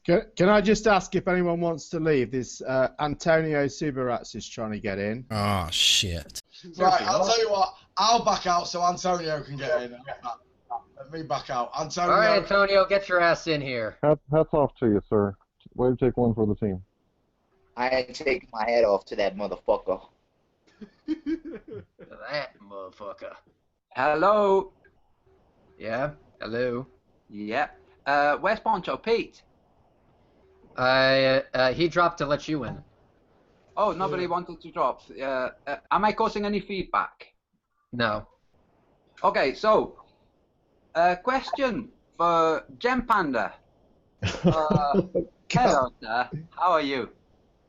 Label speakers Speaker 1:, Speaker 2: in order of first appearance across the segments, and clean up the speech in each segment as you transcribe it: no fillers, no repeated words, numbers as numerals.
Speaker 1: Can I just ask if anyone wants to leave? This Antonio Subarats is trying to get in.
Speaker 2: Oh, shit.
Speaker 3: Right, I'll tell you what. I'll back out so Antonio can get in. Let me back out. Antonio.
Speaker 4: All right, Antonio, get your ass in here.
Speaker 5: Hats off to you, sir. Way to take one for the team.
Speaker 6: I take my head off to that motherfucker.
Speaker 4: That motherfucker.
Speaker 7: Hello.
Speaker 4: Yeah, hello.
Speaker 7: Yeah. Where's Poncho Pete?
Speaker 4: He dropped to let you in.
Speaker 7: Oh, nobody wanted to drop. Am I causing any feedback?
Speaker 4: No.
Speaker 7: Okay, so question for Gem Panda. Hello, sir. How are you?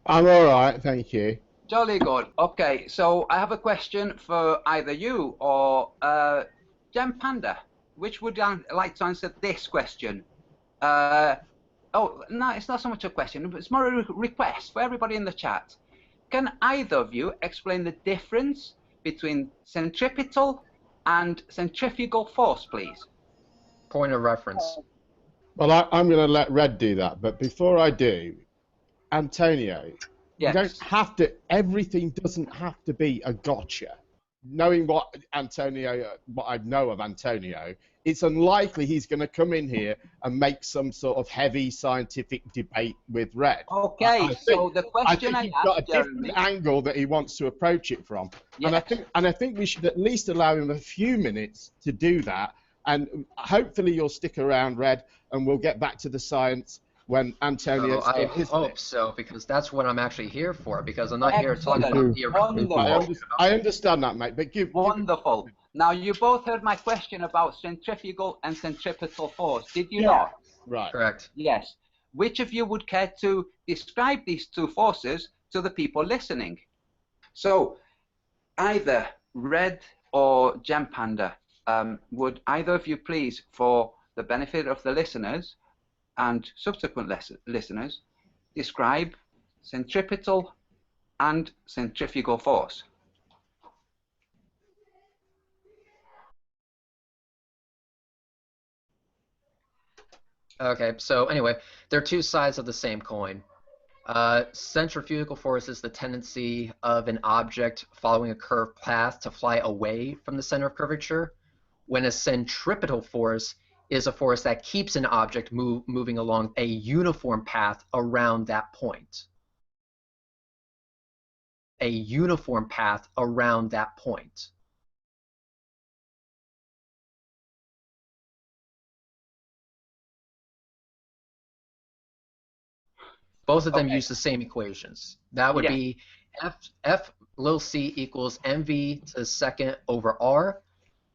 Speaker 1: I'm all right, thank you.
Speaker 7: Jolly good. Okay, so I have a question for either you or Gem Panda. Which would like to answer this question? Oh, no, it's not so much a question. It's more a request for everybody in the chat. Can either of you explain the difference between centripetal and centrifugal force, please?
Speaker 4: Point of reference.
Speaker 1: Well, I'm going to let Red do that, but before I do, Antonio,
Speaker 7: Yes.
Speaker 1: you don't have to. Everything doesn't have to be a gotcha. Knowing what I know of Antonio, it's unlikely he's going to come in here and make some sort of heavy scientific debate with Red.
Speaker 7: Okay, so the question
Speaker 1: I think he's got a different angle that he wants to approach it from,
Speaker 7: Yes.
Speaker 1: and I think we should at least allow him a few minutes to do that, and hopefully you'll stick around, Red, and we'll get back to the science when Antonio.
Speaker 4: I hope so, because that's what I'm actually here for. Because I'm not here talking about the
Speaker 7: Wonderful.
Speaker 1: I understand that, mate, but
Speaker 7: Wonderful. Now, you both heard my question about centrifugal and centripetal force, did you not?
Speaker 1: Right.
Speaker 4: Correct.
Speaker 7: Yes. Which of you would care to describe these two forces to the people listening? So, either Red or Gem Panda, would either of you please, for the benefit of the listeners and subsequent listeners, describe centripetal and centrifugal force?
Speaker 4: Okay, so anyway, they're two sides of the same coin. Centrifugal force is the tendency of an object following a curved path to fly away from the center of curvature, when a centripetal force is a force that keeps an object moving along a uniform path around that point. A uniform path around that point. Both of them use the same equations. That would be F little c equals mv to the second over r.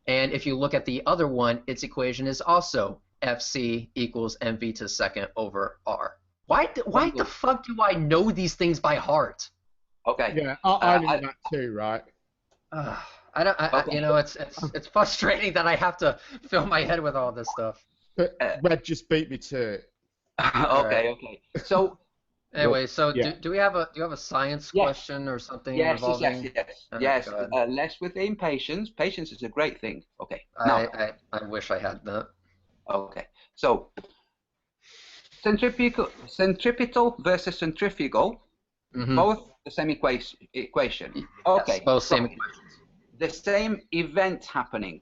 Speaker 4: And if you look at the other one, its equation is also Fc equals mv to the second over r. Why the fuck do I know these things by heart?
Speaker 7: Okay.
Speaker 1: Yeah, I know that too, right?
Speaker 4: You know, it's frustrating that I have to fill my head with all this stuff.
Speaker 1: But Red just beat me to it.
Speaker 7: Okay. So
Speaker 4: anyway, so do you have a science question or something involving?
Speaker 7: Yes. Less with impatience. Patience is a great thing. Okay.
Speaker 4: I wish I had that.
Speaker 7: Okay. So centripetal versus centrifugal, both the same equation. Okay.
Speaker 4: Yes, both same equations.
Speaker 7: The same event happening.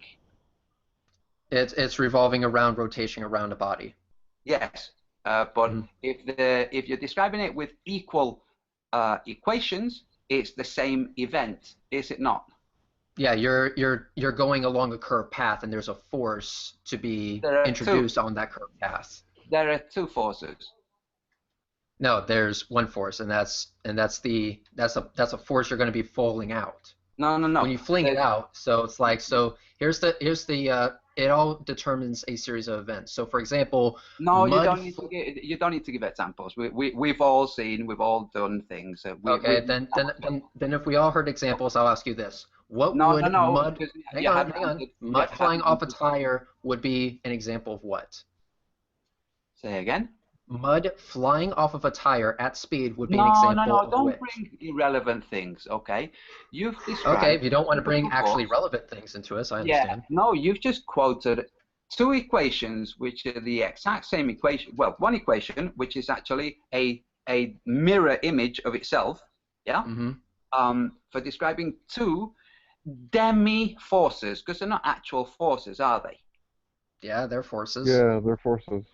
Speaker 4: It's revolving around, rotation around a body.
Speaker 7: Yes. But if you're describing it with equal equations, it's the same event, is it not?
Speaker 4: Yeah, you're going along a curved path, and there's a force to be introduced on that curved path.
Speaker 7: There are two forces.
Speaker 4: No, there's one force, and that's a force you're going to be falling out.
Speaker 7: No.
Speaker 4: When you fling it out, so it's like here's the it all determines a series of events. So, for example,
Speaker 7: no, you don't need to give examples. We've all seen, we've all done things.
Speaker 4: Then if we all heard examples, I'll ask you this: What would mud? Hang on. Mud flying off a tire would be an example of what?
Speaker 7: Say again.
Speaker 4: Mud flying off of a tire at speed would be an example of
Speaker 7: don't
Speaker 4: which?
Speaker 7: Bring irrelevant things, okay? You've described...
Speaker 4: Okay, if you don't want to bring actually relevant things into us, I understand.
Speaker 7: Yeah, no, you've just quoted two equations which are the exact same equation. Well, one equation which is actually a mirror image of itself. Yeah. For describing two demi-forces, because they're not actual forces, are they?
Speaker 4: Yeah, they're forces.
Speaker 5: Yeah, they're forces.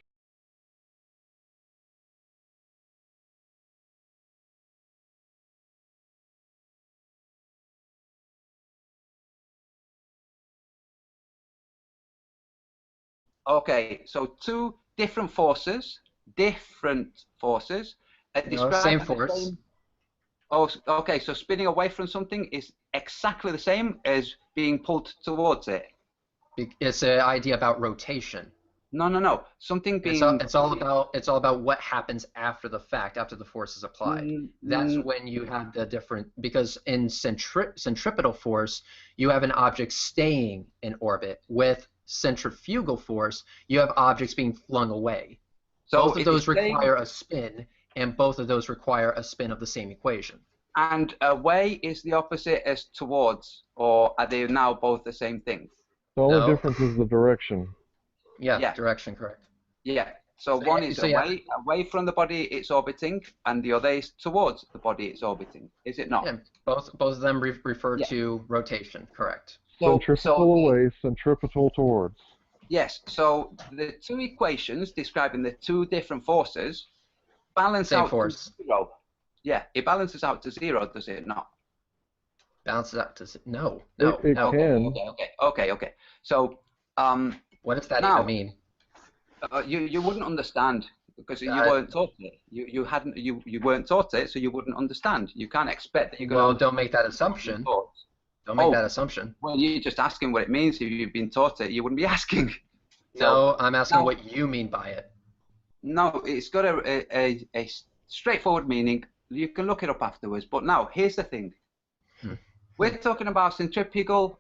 Speaker 7: Okay, so two different forces are
Speaker 4: No,
Speaker 7: described
Speaker 4: same
Speaker 7: as the
Speaker 4: force.
Speaker 7: same. Oh, okay, so spinning away from something is exactly the same as being pulled towards it.
Speaker 4: It's an idea about rotation.
Speaker 7: No. Something being.
Speaker 4: It's all about what happens after the fact, after the force is applied. That's when you have the different, because in centripetal force you have an object staying in orbit. With centrifugal force you have objects being flung away.
Speaker 7: So
Speaker 4: both of those require a spin, and both of those require a spin of the same equation.
Speaker 7: And away is the opposite as towards, or are they now both the same thing?
Speaker 5: The only
Speaker 4: No.
Speaker 5: difference is the direction.
Speaker 7: Yeah.
Speaker 4: Direction, correct.
Speaker 7: Yeah. So one is away from the body it's orbiting, and the other is towards the body it's orbiting. Is it not?
Speaker 4: Yeah, both of them refer to rotation, correct.
Speaker 5: Centrifugal away, centripetal towards.
Speaker 7: Yes. So the two equations describing the two different forces balance out to zero. Yeah, it balances out to zero, does it not?
Speaker 4: Balances out to no.
Speaker 5: It can.
Speaker 7: Okay. So
Speaker 4: what does that even mean?
Speaker 7: You wouldn't understand because you weren't taught it. You weren't taught it, so you wouldn't understand. You can't expect that you're going to.
Speaker 4: Well, don't make that assumption. Don't make that assumption.
Speaker 7: Well, you're just asking what it means. If you've been taught it, you wouldn't be asking.
Speaker 4: No, I'm asking what you mean by it.
Speaker 7: No, it's got a straightforward meaning. You can look it up afterwards. But now, here's the thing. We're talking about centrifugal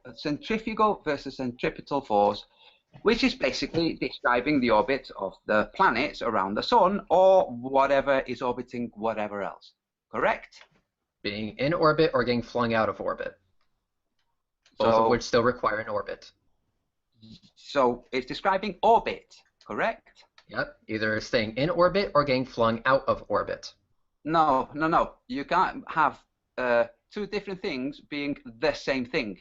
Speaker 7: versus centripetal force, which is basically describing the orbit of the planets around the sun or whatever is orbiting whatever else. Correct?
Speaker 4: Being in orbit or getting flung out of orbit. Both of which still require an orbit.
Speaker 7: So it's describing orbit, correct?
Speaker 4: Yep, either staying in orbit or getting flung out of orbit.
Speaker 7: No. You can't have two different things being the same thing.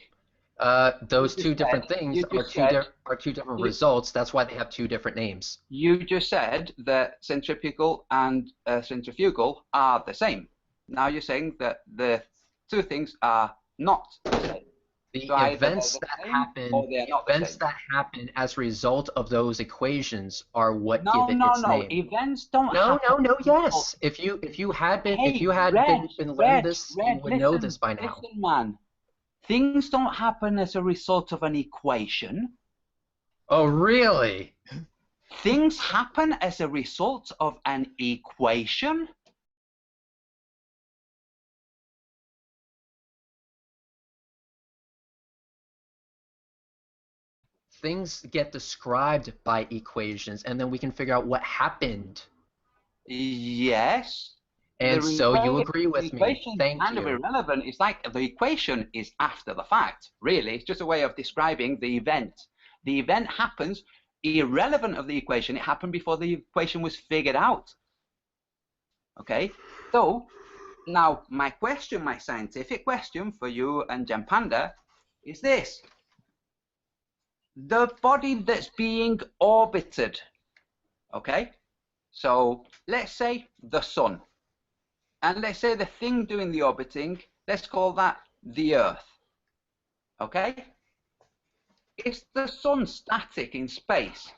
Speaker 4: Those two different things are two different results. That's why they have two different names.
Speaker 7: You just said that centripetal and centrifugal are the same. Now you're saying that the two things are not the same.
Speaker 4: The events that happen as a result of those equations are what give it its name.
Speaker 7: Events don't happen.
Speaker 4: No, yes. If you had been learning this, you would know this by now.
Speaker 7: Listen, man. Things don't happen as a result of an equation.
Speaker 4: Oh, really?
Speaker 7: Things happen as a result of an equation?
Speaker 4: Things get described by equations, and then we can figure out what happened.
Speaker 7: Yes.
Speaker 4: And so you agree with me. Thank you.
Speaker 7: Kind of irrelevant. It's like the equation is after the fact, really. It's just a way of describing the event. The event happens irrelevant of the equation. It happened before the equation was figured out. Okay? So, now my question, my scientific question for you and Jampanda is this. The body that's being orbited, okay? So, let's say the sun. And let's say the thing doing the orbiting, let's call that the Earth. Okay? Is the sun static in space?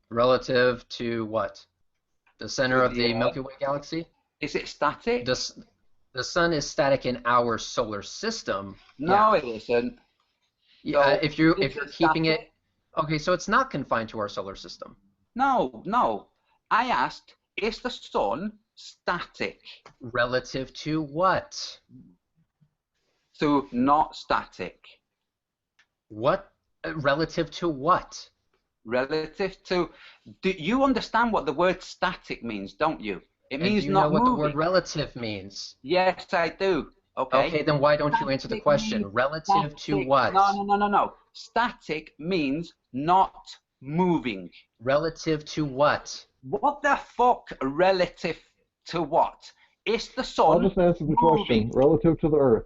Speaker 4: Relative to what? The center of the Milky Way galaxy?
Speaker 7: Is it static?
Speaker 4: The sun is static in our solar system.
Speaker 7: No, it isn't.
Speaker 4: Yeah, if you're keeping it... Okay, so it's not confined to our solar system.
Speaker 7: No. I asked, is the sun static?
Speaker 4: Relative to what?
Speaker 7: To not static.
Speaker 4: What? Relative to what?
Speaker 7: Relative to... Do you understand what the word static means, don't you? It means not moving.
Speaker 4: Do you know what the word relative means?
Speaker 7: Yes, I do. Okay.
Speaker 4: Okay, then why don't you answer the question? Relative to what?
Speaker 7: No. Static means not moving?
Speaker 4: Relative to what?
Speaker 7: What the fuck relative to what? Is the
Speaker 5: I'll
Speaker 7: sun
Speaker 5: just answer the
Speaker 7: moving?
Speaker 5: question. Relative to the Earth.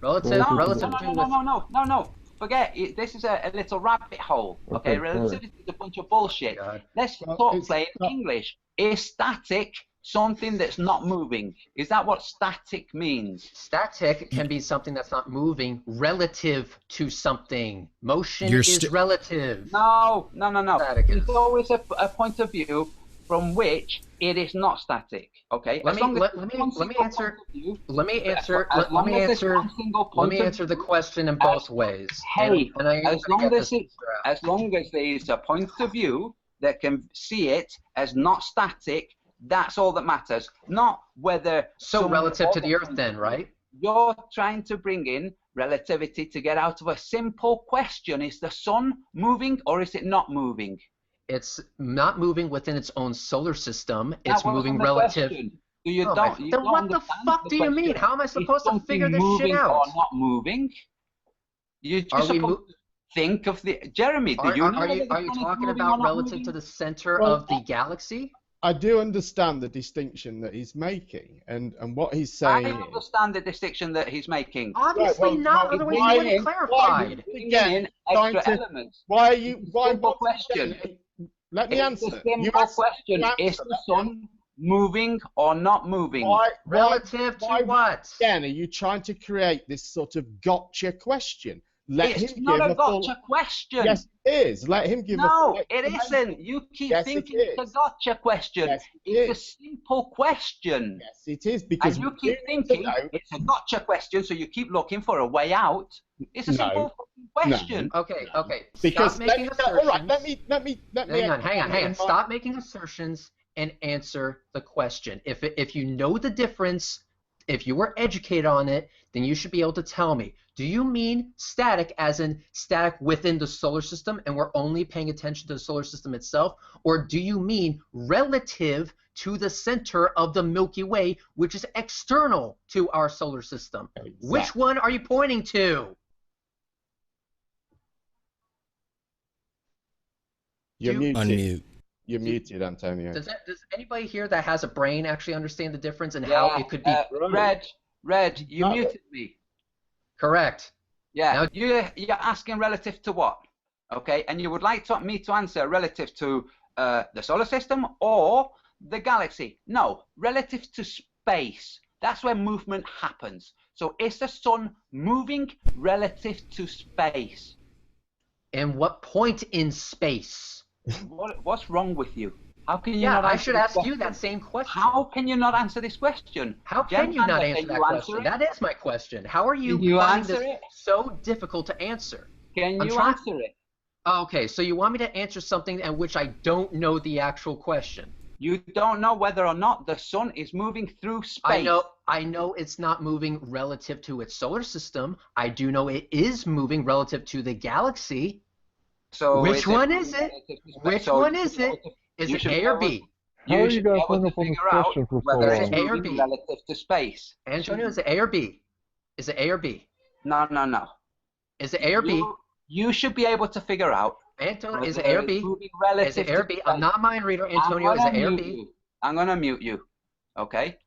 Speaker 4: Relative
Speaker 5: Relative
Speaker 4: to
Speaker 7: No. Forget it. This is a little rabbit hole. Okay,
Speaker 5: Okay,
Speaker 7: relativity is a bunch of bullshit.
Speaker 4: God.
Speaker 7: Let's
Speaker 1: Well,
Speaker 7: talk
Speaker 1: it's
Speaker 7: plain
Speaker 1: not-
Speaker 7: English. Is static something that's not moving? Is that what static means?
Speaker 4: Static can be something that's not moving relative to something. Motion
Speaker 2: You're
Speaker 4: is relative.
Speaker 7: No.
Speaker 4: Static is.
Speaker 7: There's always a point of view from which it is not static. Okay.
Speaker 4: Let
Speaker 7: As long
Speaker 4: me
Speaker 7: as
Speaker 4: let
Speaker 7: one
Speaker 4: me let me
Speaker 7: single
Speaker 4: answer.
Speaker 7: point of view-
Speaker 4: Let me answer.
Speaker 7: As
Speaker 4: Let
Speaker 7: long
Speaker 4: me
Speaker 7: as there's
Speaker 4: answer.
Speaker 7: one single
Speaker 4: Let
Speaker 7: point
Speaker 4: me
Speaker 7: of
Speaker 4: answer the
Speaker 7: view-
Speaker 4: question in both ways.
Speaker 7: Hey,
Speaker 4: and I
Speaker 7: as
Speaker 4: gonna
Speaker 7: long
Speaker 4: get
Speaker 7: as
Speaker 4: this
Speaker 7: it,
Speaker 4: figured out.
Speaker 7: as long as there is a point of view that can see it as not static, that's all that matters. Not whether.
Speaker 4: So
Speaker 7: some
Speaker 4: relative to the
Speaker 7: other
Speaker 4: Earth, then, right?
Speaker 7: You're trying to bring in relativity to get out of a simple question: is the sun moving or is it not moving?
Speaker 4: It's not moving within its own solar system.
Speaker 7: That
Speaker 4: It's
Speaker 7: wasn't
Speaker 4: moving
Speaker 7: the
Speaker 4: relative.
Speaker 7: question. So you
Speaker 4: Oh
Speaker 7: don't.
Speaker 4: my-
Speaker 7: You
Speaker 4: then
Speaker 7: don't
Speaker 4: what the
Speaker 7: understand
Speaker 4: fuck
Speaker 7: the
Speaker 4: do you mean?
Speaker 7: question.
Speaker 4: How am I
Speaker 7: Is
Speaker 4: supposed to figure
Speaker 7: something
Speaker 4: this shit
Speaker 7: moving
Speaker 4: out?
Speaker 7: or not moving? You're
Speaker 4: Are
Speaker 7: just
Speaker 4: we
Speaker 7: supposed to think of the Jeremy. Do you know
Speaker 4: Are
Speaker 7: whether
Speaker 4: you
Speaker 7: the sun is
Speaker 4: talking
Speaker 7: moving or
Speaker 4: about
Speaker 7: not
Speaker 4: relative
Speaker 7: moving?
Speaker 4: to the center
Speaker 1: Well,
Speaker 4: of the galaxy?
Speaker 1: I do understand the distinction that he's making, and what he's saying
Speaker 7: I
Speaker 1: is.
Speaker 7: understand the distinction that he's making.
Speaker 4: Obviously
Speaker 1: well,
Speaker 4: not.
Speaker 1: well,
Speaker 4: Otherwise,
Speaker 1: why
Speaker 4: you wouldn't
Speaker 1: in-
Speaker 4: clarified.
Speaker 7: Bringing
Speaker 1: Again,
Speaker 7: in
Speaker 1: trying
Speaker 7: extra
Speaker 1: to-
Speaker 7: elements.
Speaker 1: Why are you?
Speaker 7: It's a
Speaker 1: Why?
Speaker 7: simple
Speaker 1: once
Speaker 7: question.
Speaker 1: again, let me
Speaker 7: It's
Speaker 1: answer.
Speaker 7: a simple question. Is the sun moving or not moving?
Speaker 4: Relative to what?
Speaker 1: Again, are you trying to create this sort of gotcha question? Let
Speaker 7: It's
Speaker 1: him
Speaker 7: not
Speaker 1: give
Speaker 7: a
Speaker 1: full.
Speaker 7: gotcha question.
Speaker 1: Yes, it is. Let him give a full
Speaker 7: No, it
Speaker 1: explanation.
Speaker 7: isn't. You keep
Speaker 1: Yes, it
Speaker 7: thinking it's a
Speaker 1: is.
Speaker 7: gotcha question.
Speaker 1: Yes, it
Speaker 7: It's a
Speaker 1: is.
Speaker 7: simple question.
Speaker 1: Yes, it is, because
Speaker 7: And you
Speaker 1: we
Speaker 7: keep
Speaker 1: do need to
Speaker 7: thinking
Speaker 1: know-
Speaker 7: it's a gotcha question, so you keep looking for a way out. It's a
Speaker 1: No.
Speaker 7: simple fucking question.
Speaker 4: Okay.
Speaker 1: Because
Speaker 4: Stop making assertions.
Speaker 1: all right, let me.
Speaker 4: Hang on. Stop making assertions and answer the question. If you know the difference, if you were educated on it, then you should be able to tell me. Do you mean static as in static within the solar system and we're only paying attention to the solar system itself? Or do you mean relative to the center of the Milky Way, which is external to our solar system?
Speaker 1: Exactly.
Speaker 4: Which one are you pointing to?
Speaker 1: You're muted.
Speaker 2: Unmute.
Speaker 1: You're muted, Antonio.
Speaker 4: Does anybody here that has a brain actually understand the difference and how it could be
Speaker 7: Red, you
Speaker 1: No.
Speaker 7: muted me.
Speaker 4: correct?
Speaker 7: Yeah,
Speaker 4: Now-
Speaker 7: you're asking relative to what? Okay, and you would like me to answer relative to the solar system or the galaxy? No, relative to space. That's where movement happens. So is the sun moving relative to space?
Speaker 4: And what point in space?
Speaker 7: What's wrong with you? How can you
Speaker 4: Yeah,
Speaker 7: not
Speaker 4: I
Speaker 7: answer
Speaker 4: should
Speaker 7: this
Speaker 4: ask you
Speaker 7: question?
Speaker 4: that same question.
Speaker 7: How can you not answer this question?
Speaker 4: How can you not
Speaker 7: Panda,
Speaker 4: answer
Speaker 7: can
Speaker 4: that
Speaker 7: you
Speaker 4: question?
Speaker 7: answer it?
Speaker 4: That is my question. How are you
Speaker 7: Can you
Speaker 4: finding
Speaker 7: answer
Speaker 4: this
Speaker 7: it?
Speaker 4: so difficult to answer?
Speaker 7: Can
Speaker 4: I'm
Speaker 7: you
Speaker 4: trying-
Speaker 7: answer it?
Speaker 4: Okay, so you want me to answer something in which I don't know the actual question.
Speaker 7: You don't know whether or not the sun is moving through space.
Speaker 4: I know it's not moving relative to its solar system. I do know it is moving relative to the galaxy.
Speaker 7: So
Speaker 4: Which one is it? Which one is it? Is it A or B?
Speaker 5: How are you guys hung up on this
Speaker 7: figure out
Speaker 5: question for so
Speaker 7: whether
Speaker 4: long?
Speaker 7: it's
Speaker 4: A or
Speaker 7: moving
Speaker 4: B?
Speaker 7: relative to space.
Speaker 4: Antonio, is it A or B? Is it A or B?
Speaker 7: No.
Speaker 4: Is it A or B?
Speaker 7: You should be able to figure out.
Speaker 4: Antonio, is it
Speaker 7: whether
Speaker 4: A or
Speaker 7: it's
Speaker 4: B?
Speaker 7: moving relative
Speaker 4: Is it A or
Speaker 7: to
Speaker 4: B?
Speaker 7: space.
Speaker 4: I'm not a mind reader. Antonio, is it A or B?
Speaker 7: I'm gonna mute you. Okay.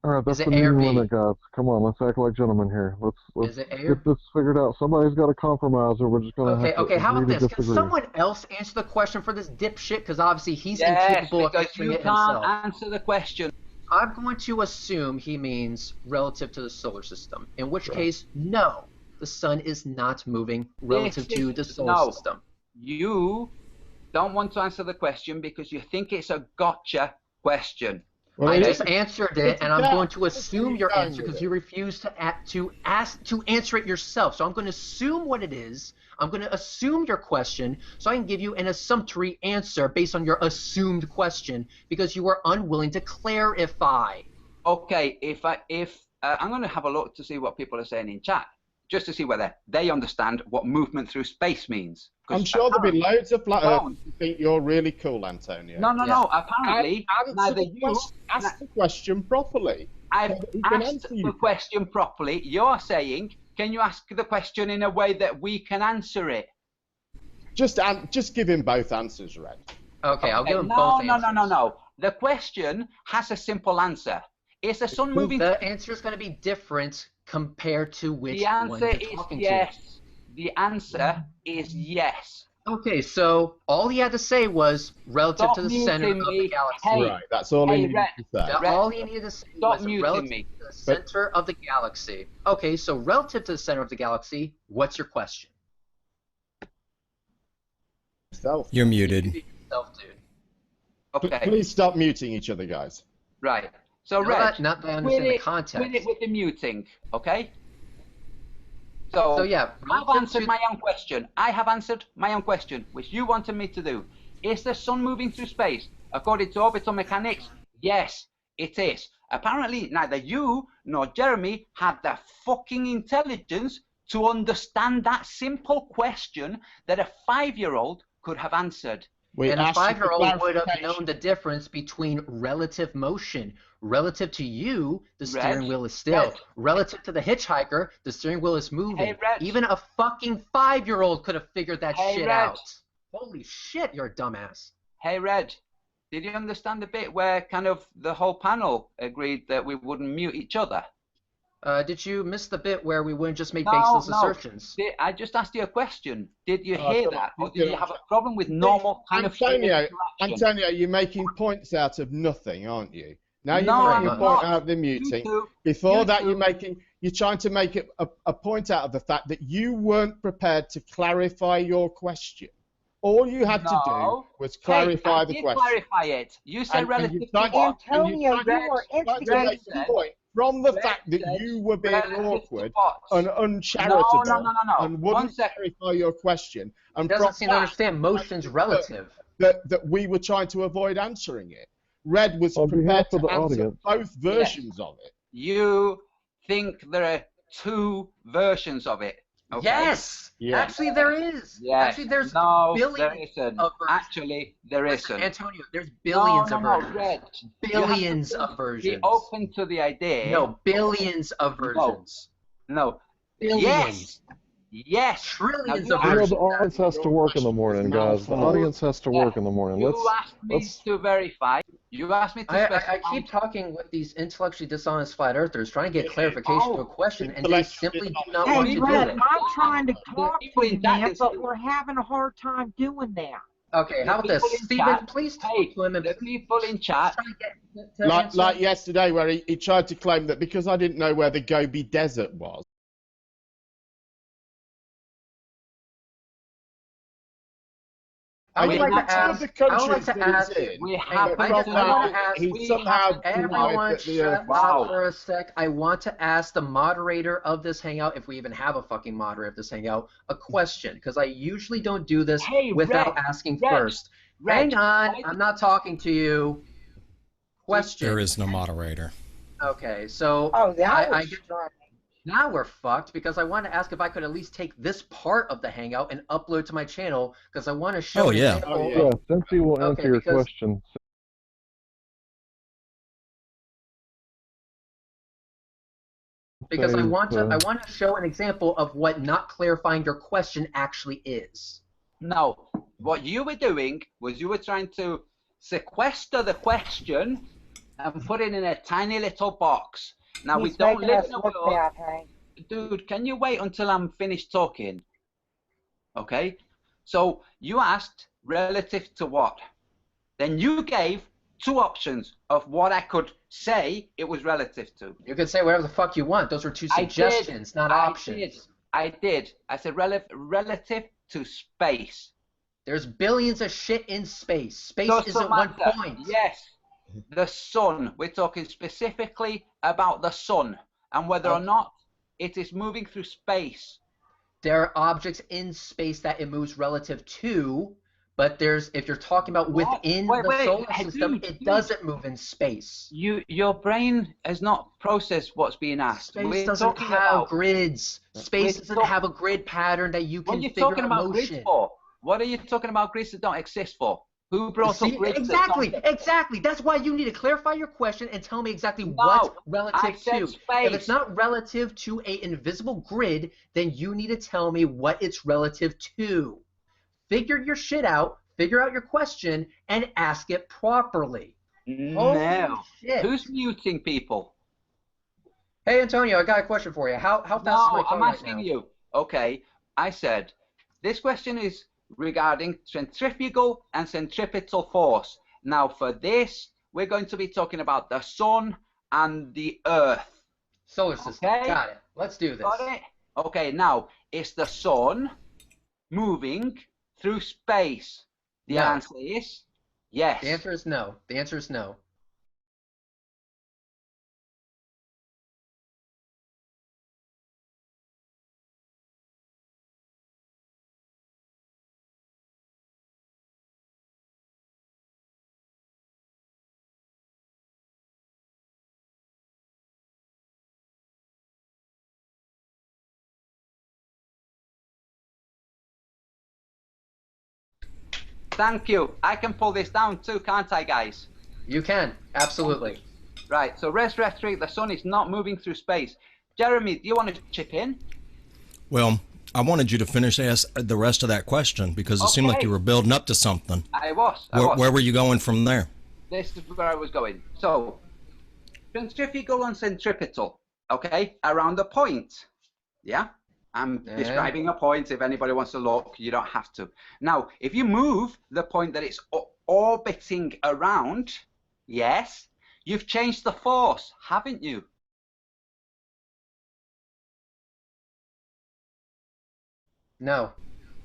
Speaker 5: All right, that's
Speaker 4: Is it
Speaker 5: the
Speaker 4: A or
Speaker 5: meeting
Speaker 4: B?
Speaker 5: limit, guys. Come on, let's act like gentlemen here. Let's
Speaker 4: Is it A or
Speaker 5: get this figured out. Somebody's got to compromise, or we're just gonna have to
Speaker 4: Okay, how about
Speaker 5: agree to
Speaker 4: this? Can
Speaker 5: disagree.
Speaker 4: someone else answer the question for this dipshit? Because obviously he's
Speaker 7: Yes,
Speaker 4: incapable of
Speaker 7: because
Speaker 4: answering
Speaker 7: you
Speaker 4: it
Speaker 7: can't
Speaker 4: himself.
Speaker 7: answer the question.
Speaker 4: I'm going to assume he means relative to the solar system, in which case, no, the sun is not moving relative to the solar system.
Speaker 7: You don't want to answer the question because you think it's a gotcha question.
Speaker 1: Well,
Speaker 4: I
Speaker 1: it
Speaker 4: just
Speaker 1: is-
Speaker 4: answered it,
Speaker 1: it's
Speaker 4: and I'm
Speaker 1: that.
Speaker 4: going to assume your
Speaker 1: Going
Speaker 4: answer
Speaker 1: with
Speaker 4: because
Speaker 1: it.
Speaker 4: you refuse to answer it yourself. So I'm going to assume what it is. I'm going to assume your question, so I can give you an assumptory answer based on your assumed question because you are unwilling to clarify.
Speaker 7: Okay, if I'm going to have a look to see what people are saying in chat, just to see whether they understand what movement through space means. 'Cause
Speaker 1: I'm sure there'll be loads of flat
Speaker 7: Oh.
Speaker 1: earthers who think you're really cool, Antonio.
Speaker 7: No. Apparently, neither you.
Speaker 1: Ask the question properly.
Speaker 7: I've
Speaker 1: so that we can
Speaker 7: asked
Speaker 1: answer you.
Speaker 7: the question properly. You're saying, can you ask the question in a way that we can answer it?
Speaker 1: Just give him both answers, Red.
Speaker 4: Okay, I'll give him
Speaker 7: no,
Speaker 4: both
Speaker 7: no,
Speaker 4: answers.
Speaker 7: No. The question has a simple answer. Is the sun moving?
Speaker 4: The answer is going to be different compared to which
Speaker 7: the
Speaker 4: one
Speaker 7: answer
Speaker 4: you're
Speaker 7: is
Speaker 4: talking
Speaker 7: yes.
Speaker 4: to.
Speaker 7: The answer is yes.
Speaker 4: Okay, so all he had to say was relative
Speaker 7: Stop
Speaker 4: to the center of
Speaker 7: muting
Speaker 4: the
Speaker 7: me.
Speaker 4: galaxy.
Speaker 7: Hey,
Speaker 1: Right, that's all he needed to say.
Speaker 7: Red,
Speaker 4: All he needed to say
Speaker 7: stop
Speaker 4: was
Speaker 7: muting
Speaker 4: relative
Speaker 7: me.
Speaker 4: to the center of the galaxy. Okay, so relative to the center of the galaxy, what's your question?
Speaker 1: Self.
Speaker 2: You're muted.
Speaker 4: Yourself, dude.
Speaker 7: Okay.
Speaker 1: Please stop muting each other, guys.
Speaker 7: Right. So, Red,
Speaker 4: Not that I understand the context.
Speaker 7: Quit it with the muting, okay? So
Speaker 4: yeah,
Speaker 7: I've answered my own question. I have answered my own question, which you wanted me to do. Is the sun moving through space? According to orbital mechanics, yes, it is. Apparently, neither you nor Jeremy had the fucking intelligence to understand that simple question that a 5-year-old could have answered.
Speaker 4: And a 5-year-old would have known the difference between relative motion. Relative to you, the steering wheel is still. Relative to the hitchhiker, the steering wheel is moving.
Speaker 7: Hey, Red.
Speaker 4: Even a fucking 5-year-old could have figured that shit
Speaker 7: Red.
Speaker 4: out. Holy shit, you're a dumbass.
Speaker 7: Hey, Red, did you understand the bit where kind of the whole panel agreed that we wouldn't mute each other?
Speaker 4: Did you miss the bit where we wouldn't just make baseless assertions?
Speaker 7: I just asked you a question. Did you hear that? Or did you have a problem with normal kind of
Speaker 1: Antonio, you're making points out of nothing, aren't you? Now you're making a point out of the muting. Before that, you're trying to make it a point out of the fact that you weren't prepared to clarify your question. All you had to do was clarify the question.
Speaker 7: Clarify it. You said relative to what?
Speaker 8: Antonio, you were instigating
Speaker 1: from the fact that you were being awkward and uncharitable and wouldn't clarify your question. And
Speaker 4: He doesn't seem to understand motion's relative.
Speaker 1: That we were trying to avoid answering it. Red was prepared to answer both versions of it.
Speaker 7: You think there are 2 versions of it. Okay.
Speaker 4: Yes! Yeah. Actually, there is.
Speaker 7: Yes.
Speaker 4: Actually, there's
Speaker 7: billions
Speaker 4: there isn't.
Speaker 7: of versions. Actually, there
Speaker 4: Listen,
Speaker 7: isn't.
Speaker 4: Antonio, there's billions of versions.
Speaker 7: Red.
Speaker 4: Billions of versions.
Speaker 7: Be open to the idea.
Speaker 4: No, billions of versions.
Speaker 7: No.
Speaker 4: Billions.
Speaker 7: Yes.
Speaker 4: Trillions
Speaker 5: of
Speaker 4: versions.
Speaker 5: The audience has to work in the morning, guys. The audience has to work in the morning.
Speaker 7: You asked me to verify. You asked me to specify.
Speaker 4: I keep talking with these intellectually dishonest flat earthers, trying to get clarification to a question, and they simply do not want to do it.
Speaker 8: I'm trying to talk to you, man, but we're having a hard time doing that.
Speaker 4: Okay, how about this? Stephen, please talk to him. And
Speaker 7: the people in chat.
Speaker 1: Like yesterday, where he tried to claim that because I didn't know where the Gobi Desert was.
Speaker 4: I would like to ask. Everyone shut up for a sec. I want to ask the moderator of this hangout, if we even have a fucking moderator of this hangout, a question, because I usually don't do this without asking first. Hang on, I'm not talking to you. Question.
Speaker 2: There is no moderator.
Speaker 4: Okay, so now we're fucked, because I want to ask if I could at least take this part of the hangout and upload to my channel, because I want to show.
Speaker 5: Yeah, Cincy will answer your question.
Speaker 4: Because I want to show an example of what not clarifying your question actually is.
Speaker 7: No, what you were doing was you were trying to sequester the question and put it in a tiny little box. Now we don't live in a world. Dude, can you wait until I'm finished talking? Okay. So you asked relative to what? Then you gave 2 options of what I could say it was relative to.
Speaker 4: You could say whatever the fuck you want. Those were 2 suggestions, not options.
Speaker 7: I did. I said relative to space.
Speaker 4: There's billions of shit in space. Space isn't one point.
Speaker 7: Yes. The sun. We're talking specifically about the sun and whether or not it is moving through space.
Speaker 4: There are objects in space that it moves relative to, but if you're talking about within the solar system, it doesn't move in space.
Speaker 7: Your brain has not processed what's being asked.
Speaker 4: Space doesn't have grids. Space doesn't have a grid pattern that you can figure out motion.
Speaker 7: What are you talking about grids for? What are you talking about grids that don't exist for? Who brought up grids?
Speaker 4: Exactly. That's why you need to clarify your question and tell me exactly what's relative to.
Speaker 7: Space.
Speaker 4: If it's not relative to an invisible grid, then you need to tell me what it's relative to. figure your shit out, figure out your question, and ask it properly.
Speaker 7: No.
Speaker 4: Holy shit.
Speaker 7: Who's muting people?
Speaker 4: Hey, Antonio, I got a question for you. How fast is my
Speaker 7: No,
Speaker 4: phone
Speaker 7: I'm
Speaker 4: right
Speaker 7: asking
Speaker 4: now?
Speaker 7: you. Okay, I said, this question is regarding centrifugal and centripetal force. Now, for this, we're going to be talking about the sun and the earth.
Speaker 4: Solar system.
Speaker 7: Okay.
Speaker 4: Got it. Let's do this.
Speaker 7: Got it? Okay, now, is the sun moving through space? The
Speaker 4: No.
Speaker 7: answer is yes.
Speaker 4: The answer is no. The answer is no.
Speaker 7: Thank you. I can pull this down too, can't I, guys?
Speaker 4: You can. Absolutely.
Speaker 7: Right, so Rhetoric, the sun is not moving through space. Jeremy, do you want to chip in?
Speaker 2: Well, I wanted you to finish the rest of that question because it seemed like you were building up to something.
Speaker 7: I was.
Speaker 2: Where were you going from there?
Speaker 7: This is where I was going. So, centrifugal and centripetal, okay, around a point. Yeah? I'm describing a point. If anybody wants to look, you don't have to. Now, if you move the point that it's orbiting around, yes, you've changed the force, haven't you?
Speaker 4: No.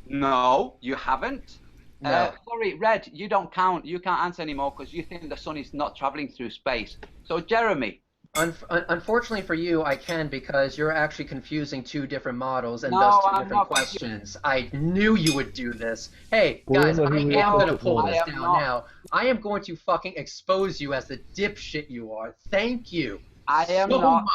Speaker 7: No, you haven't.
Speaker 4: No.
Speaker 7: Sorry, Red, you don't count. You can't answer anymore because you think the sun is not traveling through space. So, Jeremy.
Speaker 4: Unfortunately for you, I can because you're actually confusing two different models and
Speaker 7: No,
Speaker 4: thus 2
Speaker 7: I'm
Speaker 4: different
Speaker 7: not
Speaker 4: questions. I knew you would do this. Hey,
Speaker 5: Well,
Speaker 4: guys,
Speaker 5: no,
Speaker 4: I
Speaker 5: he
Speaker 4: am
Speaker 5: was
Speaker 4: going to
Speaker 5: talking
Speaker 4: pull
Speaker 5: about
Speaker 4: this
Speaker 7: it.
Speaker 4: down
Speaker 7: I am
Speaker 4: now. I am going to fucking expose you as the dipshit you are. Thank you.
Speaker 7: I am
Speaker 4: so
Speaker 7: not.
Speaker 4: much.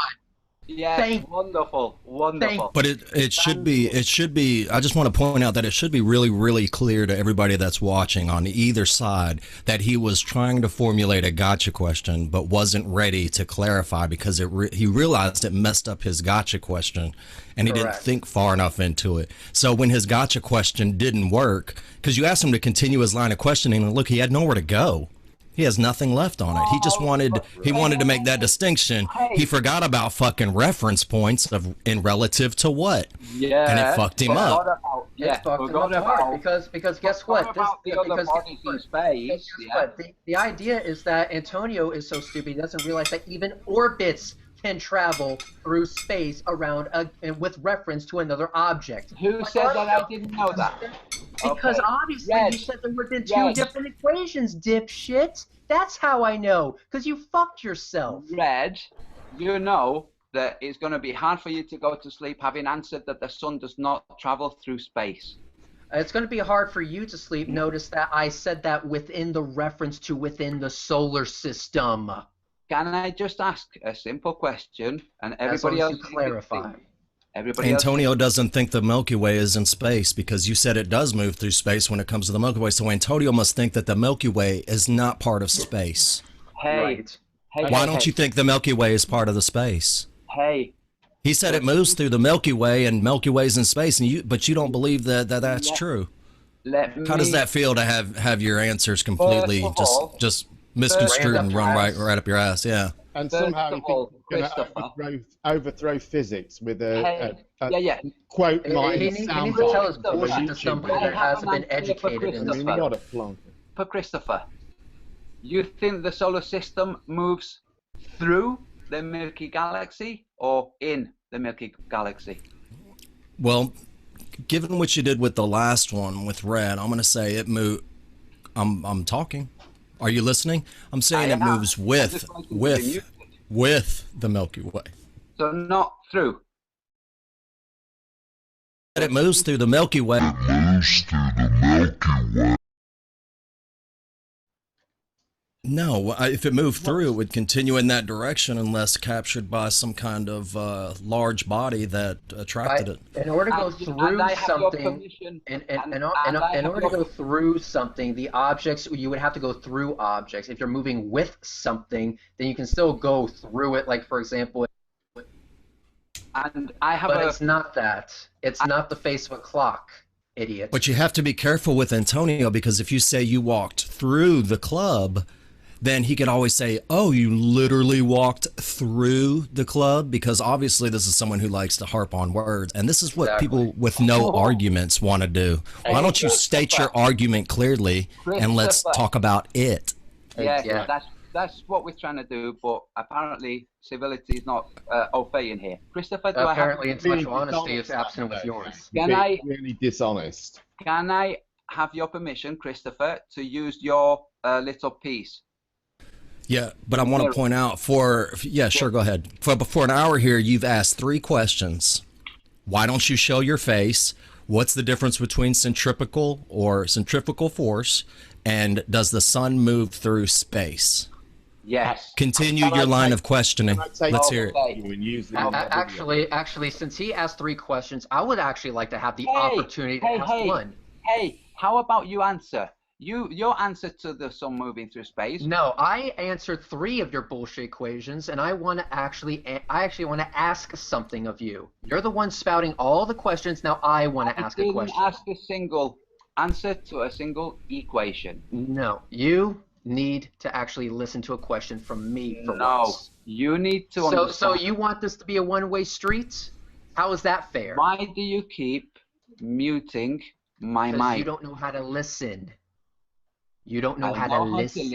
Speaker 7: Yes,
Speaker 4: Thank-
Speaker 7: wonderful, wonderful.
Speaker 2: But it should be I just want to point out that it should be really, really clear to everybody that's watching on either side that he was trying to formulate a gotcha question but wasn't ready to clarify because he realized it messed up his gotcha question and he didn't
Speaker 4: Correct.
Speaker 2: think far enough into it. So when his gotcha question didn't work, because you asked him to continue his line of questioning and look, he had nowhere to go. He has nothing left on it. He just wanted to make that distinction. He forgot about fucking reference points in relative to what?
Speaker 7: Yeah.
Speaker 2: And it fucked him up.
Speaker 4: It's fucked him up hard because guess what?
Speaker 7: Because in space.
Speaker 4: guess what? The idea is that Antonio is so stupid he doesn't realize that even orbits can travel through space around and with reference to another object.
Speaker 7: Who said that? I didn't know that.
Speaker 4: Because
Speaker 7: Okay.
Speaker 4: obviously
Speaker 7: Red.
Speaker 4: you said there were two
Speaker 7: Red.
Speaker 4: different equations, dipshit. That's how I know. Because you fucked yourself.
Speaker 7: Red, you know that it's going to be hard for you to go to sleep having answered that the sun does not travel through space.
Speaker 4: It's going to be hard for you to sleep. Notice that I said that within the reference to within the solar system.
Speaker 7: Can I just ask a simple question? And
Speaker 4: As long
Speaker 7: everybody
Speaker 4: as
Speaker 7: else
Speaker 4: you clarify.
Speaker 2: Antonio doesn't think the Milky Way is in space because you said it does move through space when it comes to the Milky Way. So Antonio must think that the Milky Way is not part of space.
Speaker 7: Hey,
Speaker 4: Right.
Speaker 7: hey,
Speaker 2: Why
Speaker 7: hey,
Speaker 2: don't
Speaker 7: hey,
Speaker 2: you think the Milky Way is part of the space?
Speaker 7: Hey,
Speaker 2: He said it moves through the Milky Way and Milky Way's in space, but you don't believe that's true.
Speaker 7: let me.
Speaker 2: How does that feel to have your answers completely
Speaker 7: First of all-
Speaker 2: just misconstrued and run
Speaker 4: Random.
Speaker 2: right up your ass? Yeah.
Speaker 1: And
Speaker 7: First
Speaker 1: somehow
Speaker 7: of
Speaker 1: you
Speaker 7: all,
Speaker 1: think you're going
Speaker 7: Christopher.
Speaker 1: to overthrow physics with a
Speaker 7: Yeah.
Speaker 1: quote
Speaker 4: He
Speaker 1: minus
Speaker 4: needs to
Speaker 1: sound
Speaker 4: tell his
Speaker 1: bite.
Speaker 4: bullshit to somebody that hasn't been educated in
Speaker 1: I
Speaker 4: this
Speaker 1: mean,
Speaker 4: field.
Speaker 1: not a flunk.
Speaker 7: For Christopher, you think the solar system moves through the Milky Galaxy or in the Milky Galaxy?
Speaker 2: Well, given what you did with the last one with Red, I'm going to say it moved. I'm talking. Are you listening? I'm saying
Speaker 7: I
Speaker 2: it
Speaker 7: am.
Speaker 2: moves with the Milky Way.
Speaker 7: So not through.
Speaker 2: It moves through the Milky Way. No, if it moved through, it would continue in that direction unless captured by some kind of large body that attracted it.
Speaker 4: In order to go
Speaker 7: And
Speaker 4: through
Speaker 7: I have your
Speaker 4: something,
Speaker 7: permission,
Speaker 4: in
Speaker 7: and
Speaker 4: order to go through something, the objects, you would have to go through objects. If you're moving with something, then you can still go through it. Like, for example,
Speaker 7: And I have
Speaker 4: but
Speaker 7: a.
Speaker 4: it's not that. It's not the face of a clock. idiot.
Speaker 2: But you have to be careful with Antonio, because if you say you walked through the club, then he could always say, oh, you literally walked through the club, because obviously this is someone who likes to harp on words. And this is what
Speaker 4: Exactly.
Speaker 2: people with no arguments want to do. Why don't you state your argument clearly and let's talk about it?
Speaker 7: Yeah,
Speaker 4: Yeah.
Speaker 7: that's what we're trying to do, but apparently civility is not au fait in here. Christopher, do
Speaker 4: Apparently,
Speaker 7: I have,
Speaker 4: intellectual honesty is absent with yours.
Speaker 1: Really dishonest.
Speaker 7: can I have your permission, Christopher, to use your little piece?
Speaker 2: Yeah, but I want to point out sure, go ahead. For an hour here, you've asked 3 questions. Why don't you show your face? What's the difference between centrifugal force, and does the sun move through space?
Speaker 7: Yes.
Speaker 2: Continue your line of questioning. Let's hear it.
Speaker 4: Actually, since he asked 3 questions, I would actually like to have the opportunity to ask one.
Speaker 7: Hey, how about you answer? Your answer to the sun moving through space.
Speaker 4: No, I answered 3 of your bullshit equations, and I actually want to ask something of you. You're the one spouting all the questions. Now I want to ask a question.
Speaker 7: Ask a single answer to a single equation.
Speaker 4: No, you need to actually listen to a question from me for once.
Speaker 7: You need to understand.
Speaker 4: So you want this to be a one-way street? How is that fair?
Speaker 7: Why do you keep muting my mic?
Speaker 4: Because you don't know how to listen. You don't know how to listen.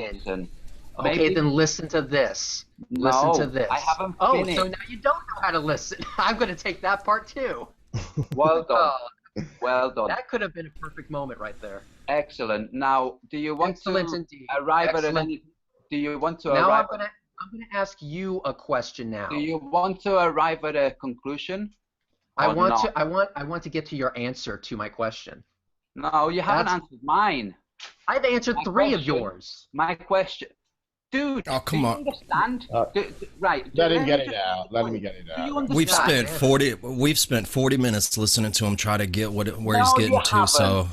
Speaker 4: Okay,
Speaker 7: Maybe...
Speaker 4: then listen to this.
Speaker 7: No,
Speaker 4: listen to this.
Speaker 7: I haven't finished.
Speaker 4: So now you don't know how to listen. I'm going to take that part too.
Speaker 7: Well done. Well done.
Speaker 4: That could have been a perfect moment right there.
Speaker 7: Excellent. Now, do you want
Speaker 4: indeed.
Speaker 7: arrive at any? Do you want to arrive?
Speaker 4: I'm going to ask you a question now.
Speaker 7: Do you want to arrive at a conclusion?
Speaker 4: I want to get to your answer to my question.
Speaker 7: No, you haven't answered mine.
Speaker 4: I've answered 3 of yours.
Speaker 7: My question, dude.
Speaker 2: Oh, come on.
Speaker 7: Understand? Right.
Speaker 1: Let him get it out. Let me get it out.
Speaker 2: We've spent 40 minutes listening to him try to get where he's getting to. So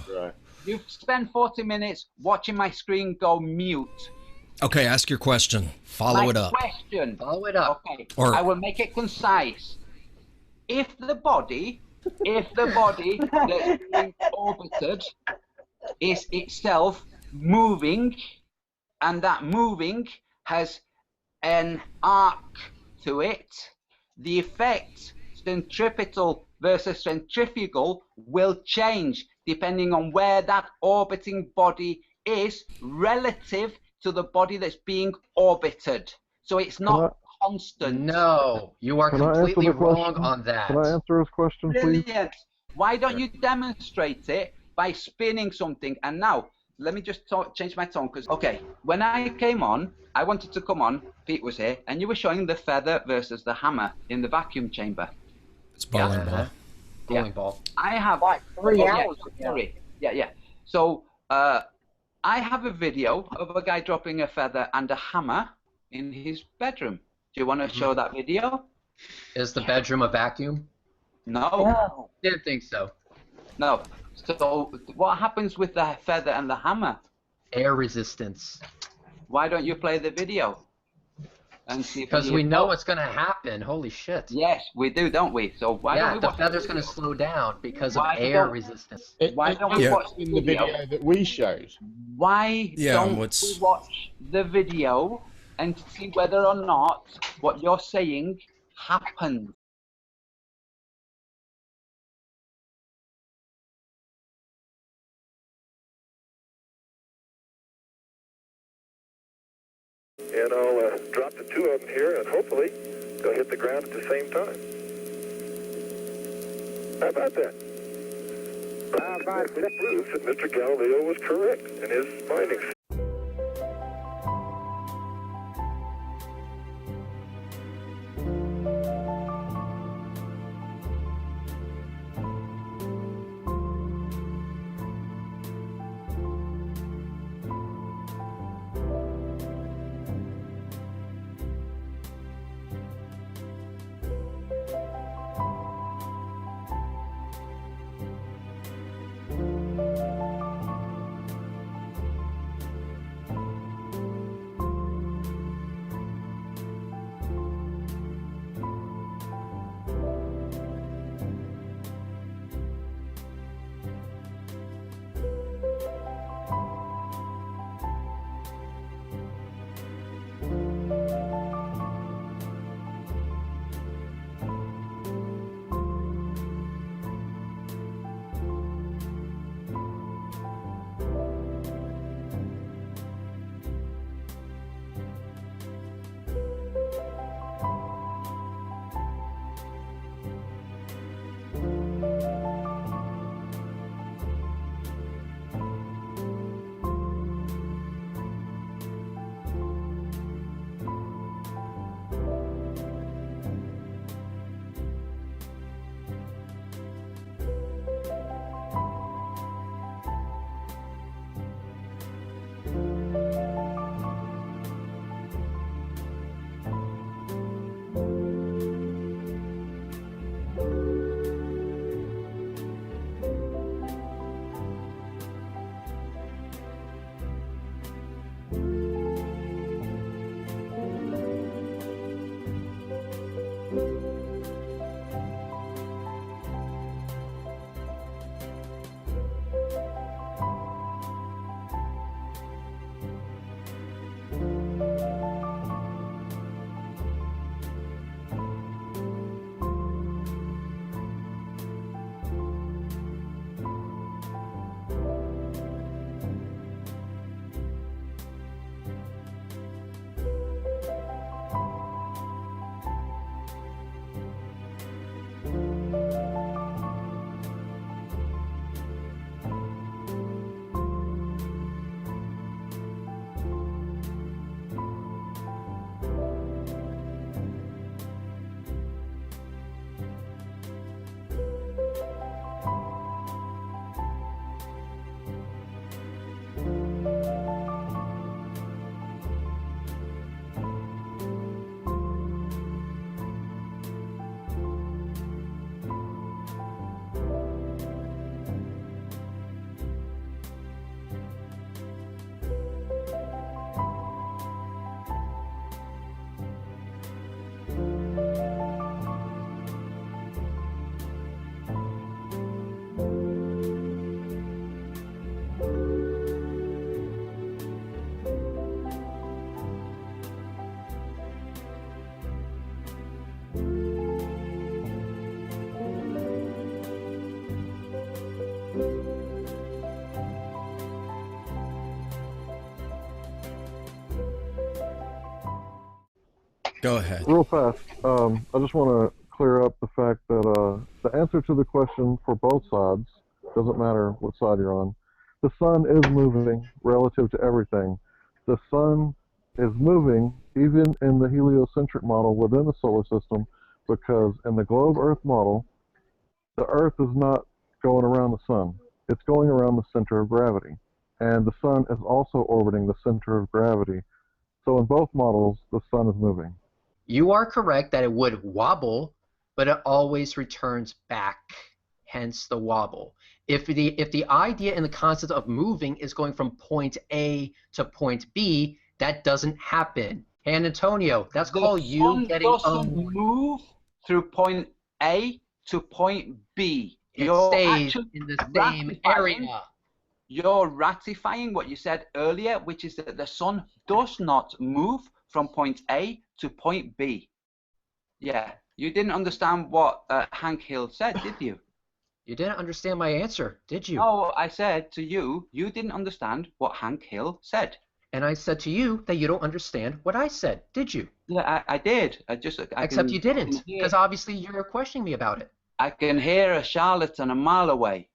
Speaker 7: you've spent 40 minutes watching my screen go mute.
Speaker 2: Okay, ask your question. Follow it up.
Speaker 4: Follow it up.
Speaker 7: Okay. I will make it concise. If the body that's being orbited is itself moving, and that moving has an arc to it, the effect centripetal versus centrifugal will change depending on where that orbiting body is relative to the body that's being orbited. So it's not constant.
Speaker 4: No, you are completely wrong on that.
Speaker 5: Can I answer his question, please?
Speaker 7: Brilliant. Why don't you demonstrate it by spinning something? And now, let me just change my tone, because, okay, when I came on, I wanted to come on, Pete was here, and you were showing the feather versus the hammer in the vacuum chamber.
Speaker 2: It's bowling ball.
Speaker 4: Bowling ball.
Speaker 7: I have...
Speaker 8: Like 3 hours ago.
Speaker 7: Sorry. Yeah. So, I have a video of a guy dropping a feather and a hammer in his bedroom. Do you want to show that video?
Speaker 4: Is the bedroom a vacuum?
Speaker 7: No.
Speaker 4: Didn't think so.
Speaker 7: No. So what happens with the feather and the hammer?
Speaker 4: Air resistance.
Speaker 7: Why don't you play the video? And see if
Speaker 4: because we know what's going to happen. Holy shit.
Speaker 7: Yes, we do, don't we? So why don't we
Speaker 4: the
Speaker 7: watch
Speaker 4: feather's going to slow down because of air resistance.
Speaker 7: Why don't we watch
Speaker 1: the video that we showed?
Speaker 7: Why don't we watch the video and see whether or not what you're saying happens?
Speaker 9: And I'll drop the 2 of them here, and hopefully they'll hit the ground at the same time. How about that? It proves that Mr. Galileo was correct in his findings.
Speaker 2: Go ahead.
Speaker 5: Real fast, I just want to clear up the fact that the answer to the question for both sides, doesn't matter what side you're on, the sun is moving relative to everything. The sun is moving even in the heliocentric model within the solar system, because in the globe Earth model, the Earth is not going around the sun. It's going around the center of gravity. And the sun is also orbiting the center of gravity. So in both models, the sun is moving.
Speaker 4: You are correct that it would wobble, but it always returns back, hence the wobble. If the idea and the concept of moving is going from point A to point B, that doesn't happen. And Antonio, that's called you getting
Speaker 7: the sun doesn't move through point A to point B.
Speaker 4: It
Speaker 7: You're
Speaker 4: stays
Speaker 7: actually
Speaker 4: in the same area.
Speaker 7: You're ratifying what you said earlier, which is that the sun does not move from point A to point B. Yeah, you didn't understand what Hank Hill said, did you?
Speaker 4: You didn't understand my answer, did you?
Speaker 7: No, I said to you, you didn't understand what Hank Hill said.
Speaker 4: And I said to you that you don't understand what I said, did you?
Speaker 7: Yeah, I did.
Speaker 4: Except you didn't, because obviously you're questioning me about it.
Speaker 7: I can hear a charlatan a mile away.